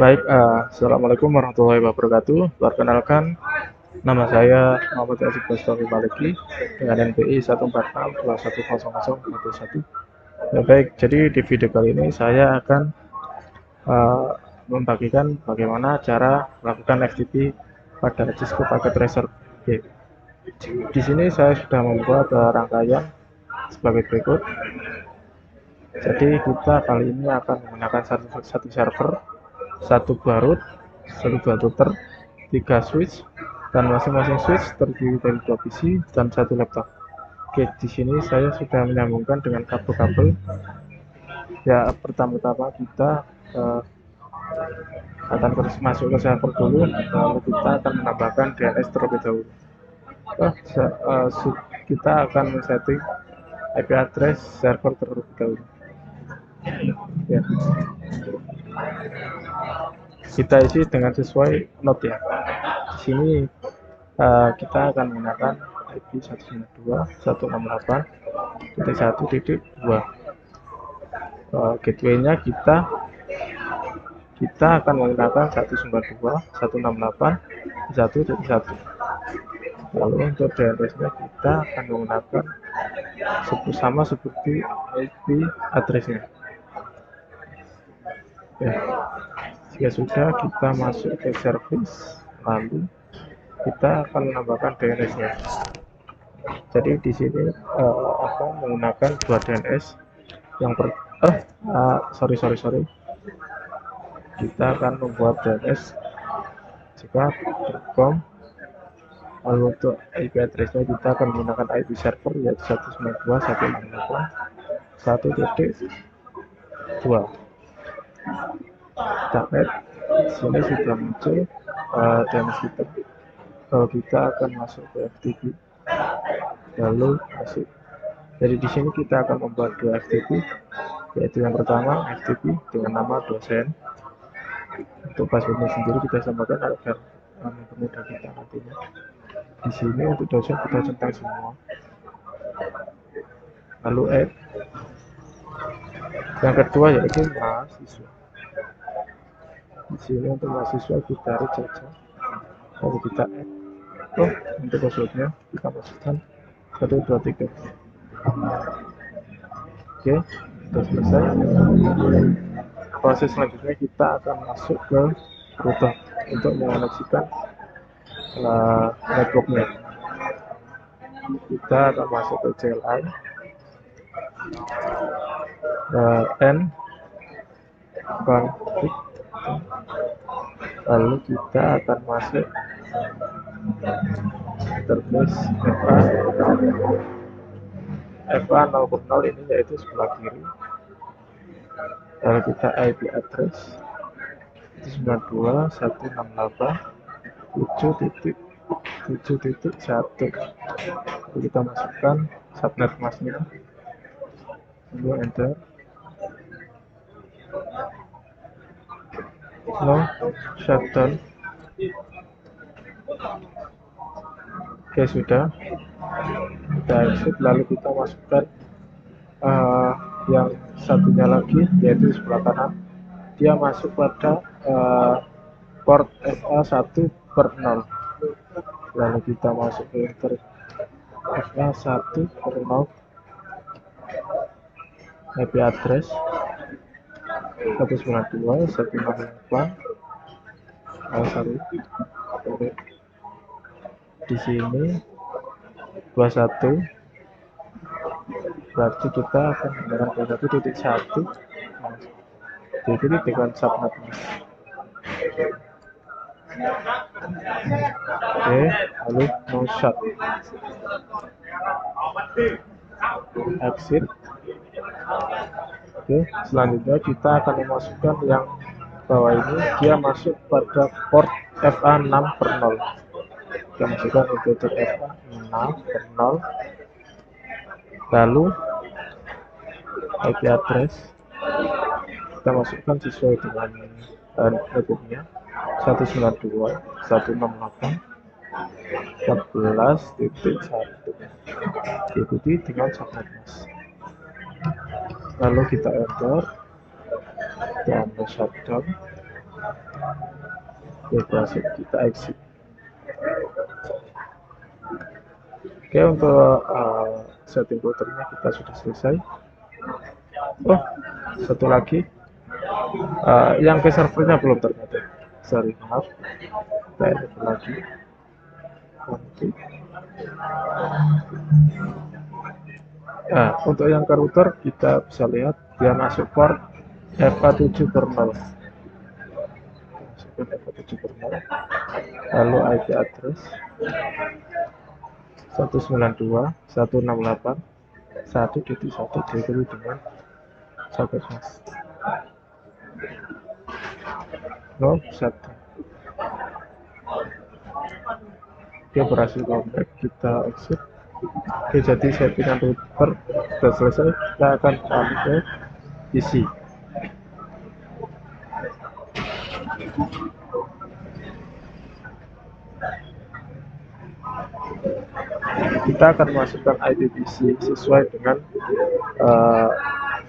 Baik, assalamualaikum warahmatullahi wabarakatuh. Perkenalkan, nama saya Muhammad Yazid Bastomi Maliki dengan NPI 146210011. Ya, baik, jadi di video kali ini saya akan uh, membagikan bagaimana cara melakukan FTP pada Cisco Packet Tracer. Oke, di sini saya sudah membuat rangkaian sebagai berikut. Jadi kita kali ini akan menggunakan satu server, satu baut, satu dua router, 3 switch, dan masing-masing switch terdiri dari 2 PC dan satu laptop. Oke, di sini saya sudah menyambungkan dengan kabel-kabel. Ya, pertama-tama kita akan terus masuk ke server dulu, lalu kita akan menambahkan DNS terlebih dahulu. Kita akan men-setting IP address server terlebih dahulu. Ya, kita isi dengan sesuai node ya. Di sini kita akan menggunakan IP 192.168.1.2. Gateway-nya kita akan menggunakan 192.168.1.1. Lalu untuk DNS-nya kita akan menggunakan sama seperti IP address-nya. Ya, jika sudah, kita masuk ke service, lalu kita akan menambahkan DNS-nya. Jadi di sini akan menggunakan 2 DNS. Yang sorry. Kita akan membuat DNS jika .com. Lalu untuk IP address-nya kita akan menggunakan IP server yaitu 192.168.1.2. Kita add, di sini sudah muncul DNS kita. Kalau kita akan masuk ke FTP, lalu masuk. Jadi di sini kita akan membuat 2 FTP, yaitu yang pertama FTP dengan nama dosen. Untuk passwordnya sendiri kita samakan agar mempermudah kita nantinya. Di sini untuk dosen kita centang semua. Lalu add. Yang kedua yaitu mahasiswa. Di sini untuk mahasiswa kita read saja. Lalu kita add. Untuk passwordnya kita masukkan 123. Oke, sudah selesai. Proses selanjutnya kita akan masuk ke router untuk mengoneksikan networknya. Kita akan masuk ke CLI N config, lalu kita akan masuk interface FA 0.0 ini yaitu sebelah kiri. Lalu kita IP address 192.168.7.7.1. Lalu kita masukkan subnet masknya, lalu enter. No shutdown. Oke, sudah. Kita exit, lalu kita masukkan yang satunya lagi yaitu di sebelah kanan. Dia masuk pada port FA1/0. Lalu kita masuk ke enter FA1/0, IP address 192.168. Di sini 21, berarti kita akan menggunakan 21.1 diikuti dengan subnet. Oke, lalu no shut, exit. Oke, selanjutnya kita akan memasukkan yang bawah ini, dia masuk pada port FA6/0. Kita masukkan untuk FA6/0, lalu IP address kita masukkan sesuai dengan networknya 192.168.14.1, diikuti dengan subnet. Lalu kita enter. dan shutdown. Berhasil, kita exit. Oke, untuk setting routernya kita sudah selesai. Oh, satu lagi, yang ke servernya belum ternyata. Sorry, maaf. Kita edit lagi. Nah, untuk yang ke router kita bisa lihat dia masuk port FA7/0. Lalu IP address 192.168.1.1 diberi dengan soket mas. No, 1. Oke, berhasil connect, kita exit. Oke, jadi settingan router sudah selesai. Kita akan kembali ke PC. Kita akan masukkan IP PC sesuai dengan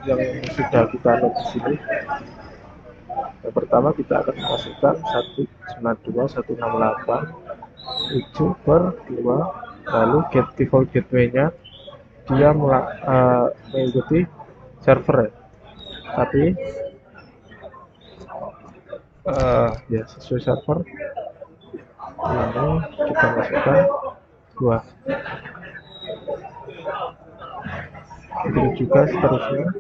yang sudah kita load di sini. Yang pertama kita akan masukkan 192.168.7/2, lalu default gateway-nya dia mengikuti server ya. Tapi ya sesuai server ini kita masukkan 2. Itu juga seterusnya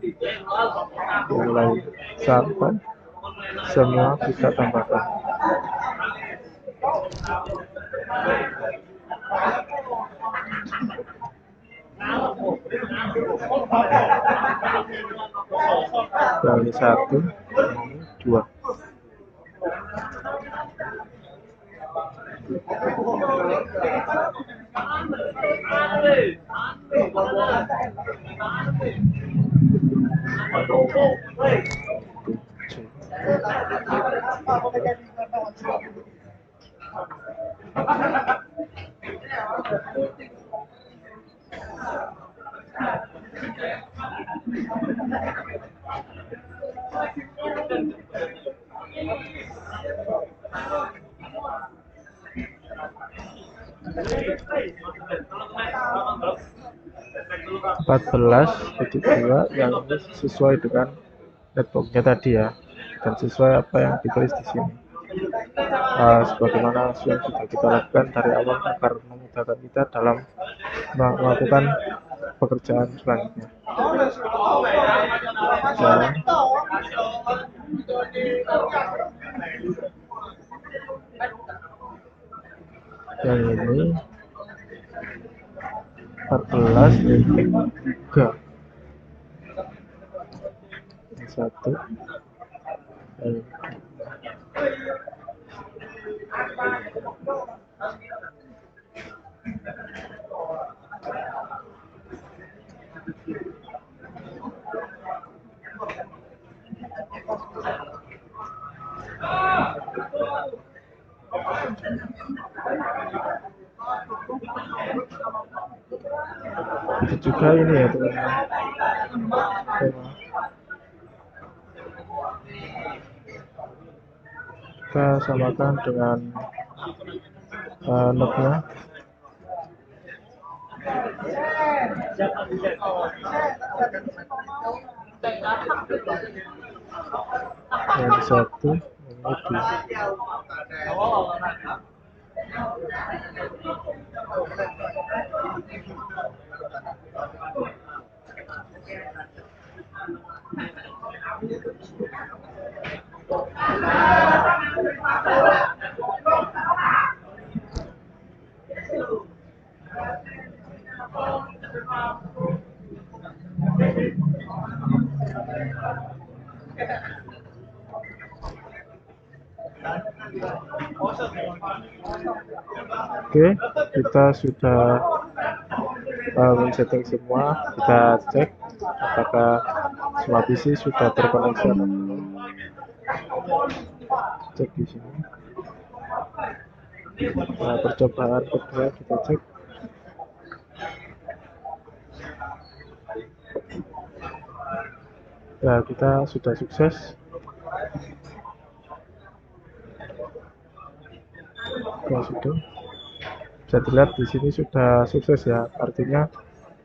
yang lain sampai semua kita tambahkan. Yang ini 1, ini 2. (14.2) yang ini sesuai dengan networknya tadi ya, dan sesuai apa yang ditulis di sini. Sebagaimana yang sudah kita lakukan dari awal agar memudahkan kita dalam melakukan pekerjaan selanjutnya. Yang ini 14.3. Yang 1. Itu juga ini ya teman-teman. Kita samakan dengan node-nya. Yang 1, yang 2. Oke, kita sudah men-setting semua. Kita cek apakah semua PC sudah terkoneksi atau belum. Cek di sini. Nah, percobaan kedua kita cek. Ya, kita sudah sukses Jika sudah, bisa dilihat di sini sudah sukses ya, artinya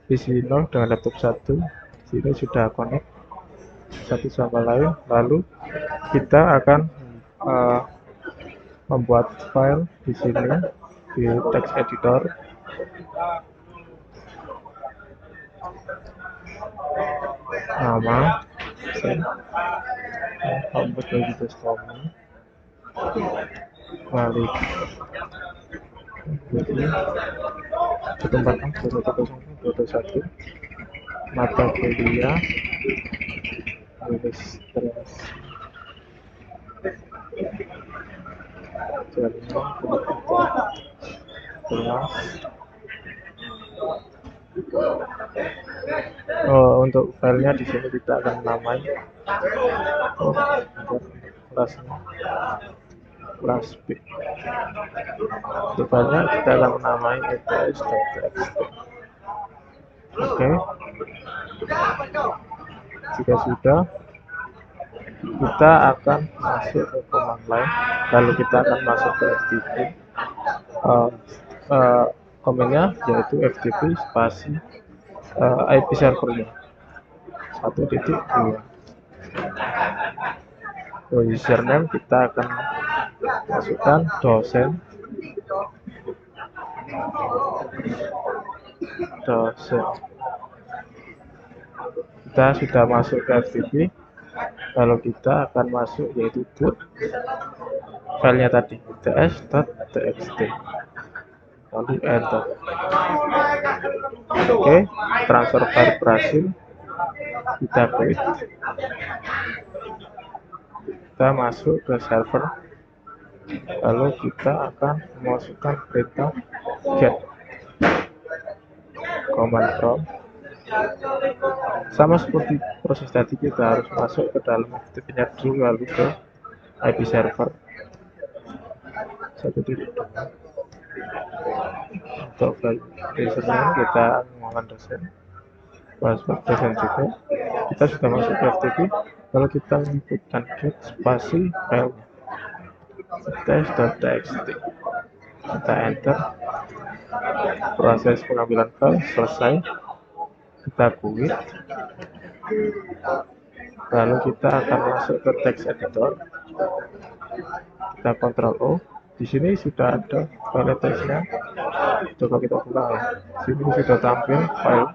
PC 0 dengan laptop 1 sini sudah connect satu sama lain. Lalu kita akan membuat file di sini di text editor. Nama home dari desktop balik jadi 146.1.0.1 mata kuliah ilustrasi jaringan kelas. Untuk filenya di sini kita akan namai kelasnya kelas B. Untuk filenya kita akan menamai ets.txt. Oke. Jika sudah, kita akan masuk ke command line, lalu kita akan masuk ke FTP. Komennya yaitu FTP spasi IP servernya 1.2. Username kita akan masukkan dosen. Kita sudah masuk ke FTP, lalu kita akan masuk yaitu boot filenya tadi ts.txt, lalu enter. Oke, transfer file berhasil. Kita quit, kita masuk ke server, lalu kita akan memasukkan perintah get command prompt. Sama seperti proses tadi, kita harus masuk ke dalam FTP-nya dulu, lalu ke IP server 1.2. Untuk file username kita menggunakan dosen, password dosen juga. Kita sudah masuk ke FTP, lalu kita inputkan get spasi filenya test.txt. Kita enter. Proses pengambilan file selesai. Kita quit, lalu kita akan masuk ke text editor. Kita Ctrl O. Di sini sudah ada file teksnya. Coba kita buka ya. Di sini sudah tampil file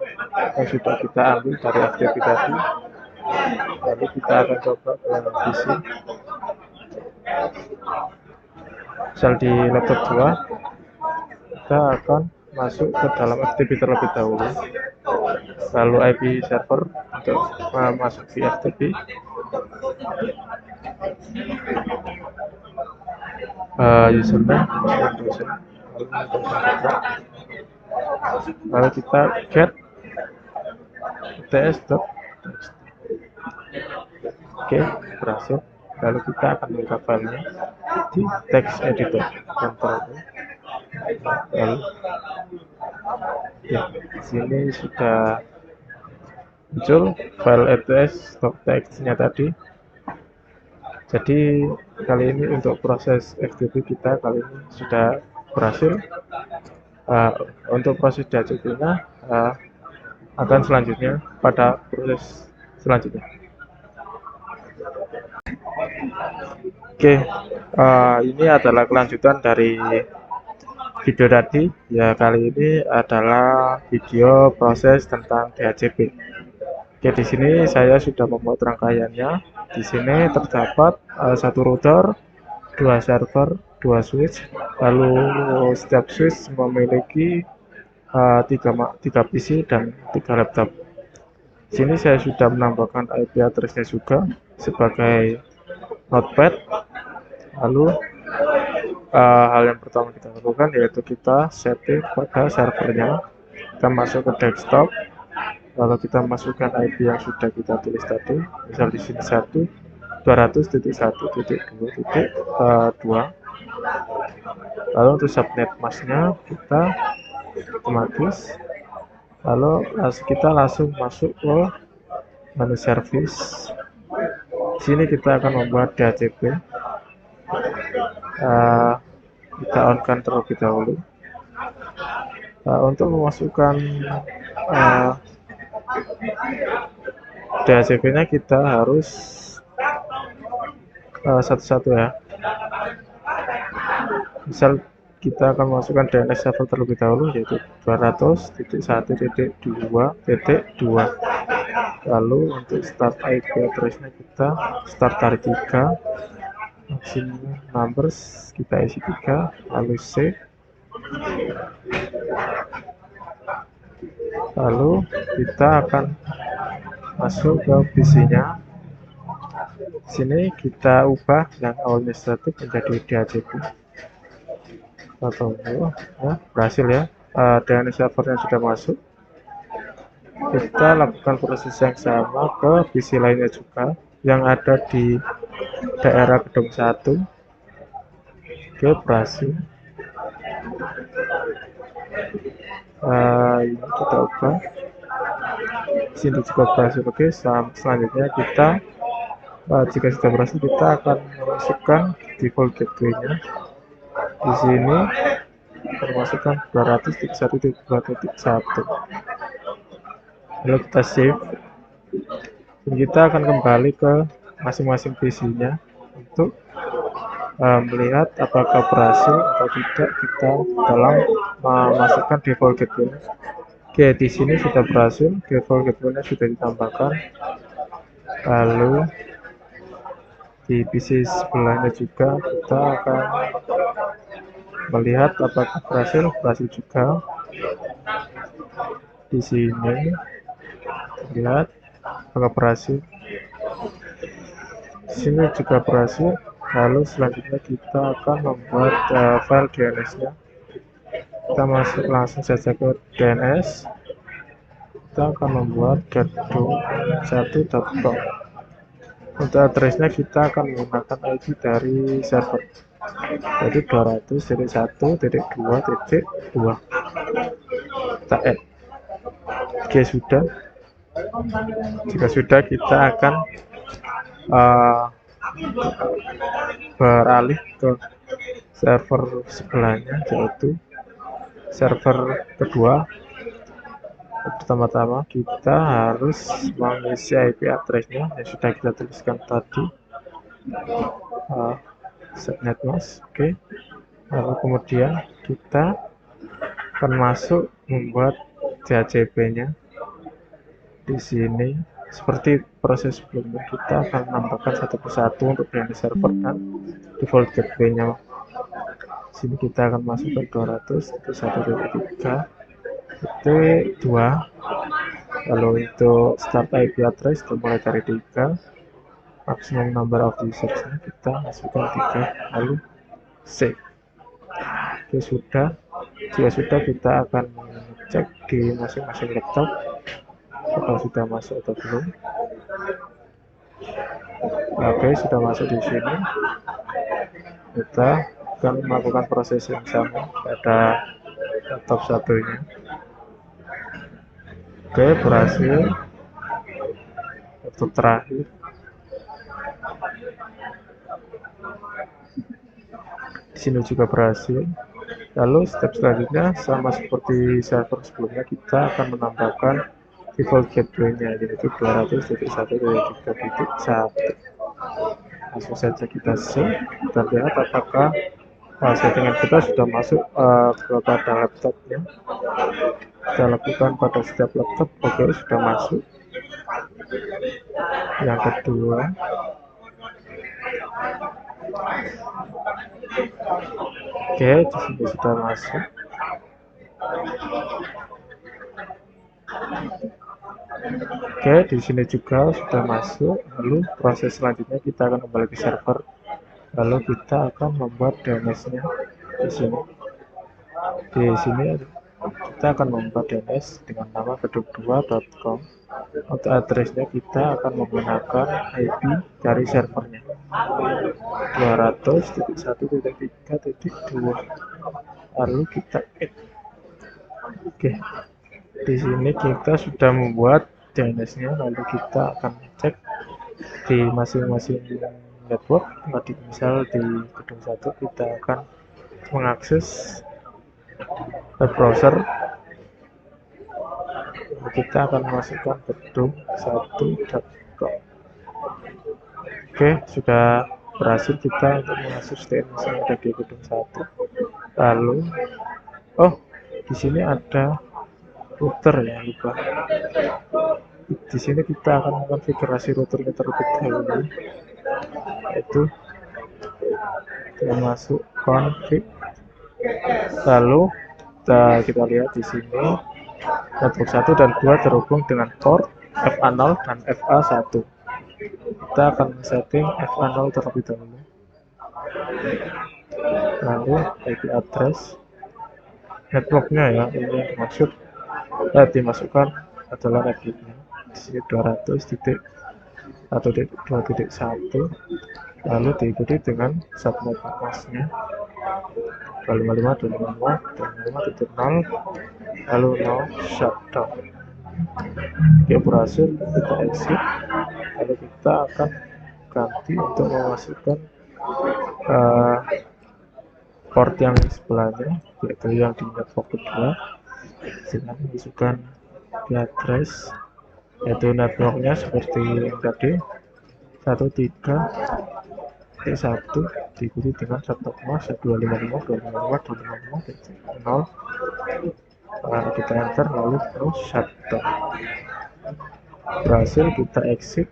yang sudah kita ambil dari FTP tadi. Lalu kita akan coba ke PC. Misal di laptop 2, kita akan masuk ke dalam FTP terlebih dahulu, lalu IP server untuk masuk di FTP. Username dosen, lalu kita get ts.txt. Oke, berhasil. Lalu kita akan buka filenya di text editor. Ctrl V. Lalu ya, di sini sudah muncul file ets.txt-nya tadi. Jadi kali ini untuk proses FTP kita kali ini sudah berhasil. Untuk proses DHCP-nya akan selanjutnya pada proses selanjutnya. Oke, ini adalah kelanjutan dari video tadi. Ya, kali ini adalah video proses tentang DHCP. Oke, di sini saya sudah membuat rangkaiannya. Di sini terdapat satu router, 2 server, 2 switch, lalu setiap switch memiliki 3 PC dan 3 laptop. Di sini saya sudah menambahkan IP address-nya juga sebagai notepad. Lalu hal yang pertama kita lakukan yaitu kita setting pada servernya. Kita masuk ke desktop, lalu kita masukkan IP yang sudah kita tulis tadi. Misal di sini 1.200.1.2.2. Lalu untuk subnet masknya kita otomatis. Lalu kita langsung masuk ke menu service. Di sini kita akan membuat DHCP. kita on-kan terlebih dahulu. Untuk memasukkan DHCP-nya kita harus satu-satu ya. Misal kita akan masukkan DNS server terlebih dahulu, yaitu 200.1.2.2. Lalu untuk start IP address-nya kita start dari 3, maximum numbers kita isi 3, lalu save. Lalu kita akan masuk ke PC-nya. Sini kita ubah yang awalnya static menjadi DHCP. Kita tunggu ya, berhasil ya. DNS servernya sudah masuk. Kita lakukan proses yang sama ke PC lainnya juga yang ada di daerah gedung 1. Oke, berhasil. Ini kita ubah. Sini juga berhasil. Oke, selanjutnya kita jika sudah berhasil, kita akan memasukkan default gateway-nya. Di sini termasukkan 200.1.2.1. Lalu kita save. Dan kita akan kembali ke masing-masing PC-nya untuk melihat apakah berhasil atau tidak kita dalam memasukkan default gateway. Oke, di sini sudah berhasil, default gateway-nya sudah ditambahkan. Lalu di PC sebelahnya juga kita akan melihat apakah berhasil juga. Di sini lihat apakah berhasil. Di sini juga berhasil. Lalu selanjutnya kita akan membuat file DNS-nya. Kita masuk langsung saja ke DNS. Kita akan membuat gedung1.com. Untuk address-nya kita akan menggunakan ID dari server, jadi 200.1.2.2. Kita add. Oke, sudah. Jika sudah, kita akan beralih ke server sebelahnya, yaitu server kedua. Pertama-tama kita harus mengisi IP address-nya yang sudah kita tuliskan tadi, subnet mas. Oke. Lalu kemudian kita akan masuk membuat DHCP-nya. Di sini seperti proses sebelumnya, kita akan menambahkan satu persatu untuk DNS server dan default gateway-nya. Sini kita akan masukkan 200.1.3.2. Lalu untuk start IP address dimulai dari 3, maximum number of users-nya kita masukkan 3, lalu save. Oke, sudah. Jika sudah, kita akan cek di masing-masing laptop apakah sudah masuk atau belum. Oke, sudah masuk di sini. Kita akan melakukan proses yang sama pada laptop satunya. Oke, berhasil. Untuk terakhir, di sini juga berhasil. Lalu step selanjutnya sama seperti server sebelumnya, kita akan menambahkan default gateway-nya, yaitu 200.1.3.1. Langsung saja kita save dan lihat apakah settingan kita sudah masuk kepada laptopnya. Kita lakukan pada setiap laptop. Oke, sudah masuk. Yang kedua, oke, di sini sudah masuk. Oke, di sini juga sudah masuk. Lalu proses selanjutnya kita akan kembali ke server. Lalu kita akan membuat DNS-nya di sini. Di sini kita akan membuat DNS dengan nama gedung2.com. Untuk address-nya kita akan menggunakan IP dari servernya 200.1.3.2. Lalu kita add. Oke, di sini kita sudah membuat DNS-nya. Lalu kita akan cek di masing-masing network. Tadi misal di gedung 1 kita akan mengakses web browser, kita akan masukkan gedung1.com. Oke, sudah berhasil kita untuk mengakses DNS yang ada di gedung 1. Lalu, di sini ada router ya, lupa. Di sini kita akan mengkonfigurasi routernya terlebih dahulu, yaitu dengan masuk config. Lalu kita lihat di sini network 1 dan 2 terhubung dengan port FA0 dan FA1. Kita akan setting FA0 terlebih dahulu. Lalu IP address networknya ya, ini yang dimaksud dimasukkan adalah networknya. Di sini 200.1.2.1, lalu diikuti dengan subnet masnya 255.255.255.0, lalu no shutdown. Oke, berhasil, kita exit. Lalu kita akan ganti untuk memasukkan port yang sebelahnya, yaitu yang di network kedua. Dengan masukkan di address, yaitu networknya seperti yang tadi 13.1 diikuti dengan subnet mask 255.255.255.0. Kita enter, lalu terus shutdown. Berhasil, kita exit.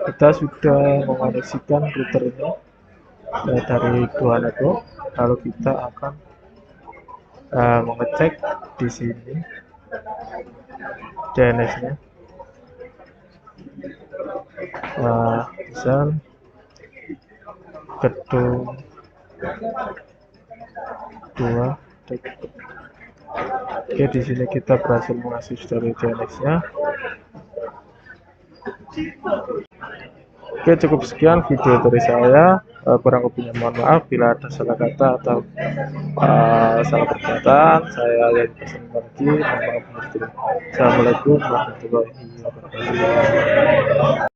Kita sudah mengoneksikan router ini dari dua network. Lalu kita akan mengecek di sini DNS-nya. Misal gedung 2. Oke, di sini kita berhasil mengakses dari DNS-nya. Oke, cukup sekian video dari saya. Kurang lebihnya mohon maaf bila ada salah kata atau salah perkataan. Saya yang pesan lagi, mohon maaf. Assalamualaikum warahmatullahi wabarakatuh.